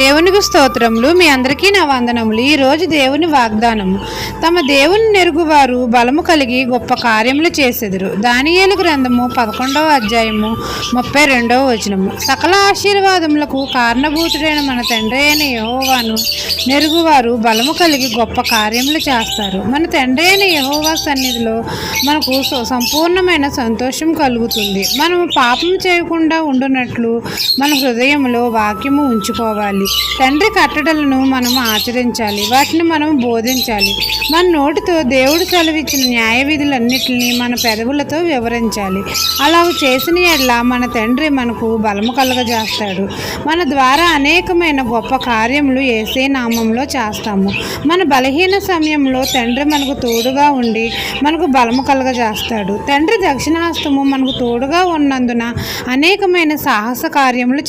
దేవునికి స్తోత్రములు. మీ అందరికీ నా వందనములు. ఈరోజు దేవుని వాగ్దానము. తమ దేవుని నెరుగువారు బలము కలిగి గొప్ప కార్యములు చేసెదరు. దానియేలు గ్రంథము 11వ అధ్యాయము 32వ వచనము. సకల ఆశీర్వాదములకు కారణభూతుడైన మన తండ్రి అయిన యెహోవాను నెరుగువారు బలము కలిగి గొప్ప కార్యములు చేస్తారు. మన తండ్రి అయిన యెహోవా సన్నిధిలో మనకు సంపూర్ణమైన సంతోషం కలుగుతుంది. మనము పాపం చేయకుండా ఉండునట్లు మన హృదయంలో వాక్యము ఉంచుకోవాలి. తండ్రి కట్టడలను మనం ఆచరించాలి, వాటిని మనం బోధించాలి. మన నోటితో దేవుడు సెలవిచ్చిన న్యాయ విధులన్నిటిని మన పెదవులతో వివరించాలి. అలా చేసిన ఎడల మన తండ్రి మనకు బలము కలుగజేస్తాడు. మన ద్వారా అనేకమైన గొప్ప కార్యములు యేసే నామంలో చేస్తాము. మన బలహీన సమయంలో తండ్రి మనకు తోడుగా ఉండి మనకు బలము కలుగజేస్తాడు. తండ్రి దక్షిణాస్తము మనకు తోడుగా ఉన్నందున అనేకమైన సాహస కార్యములు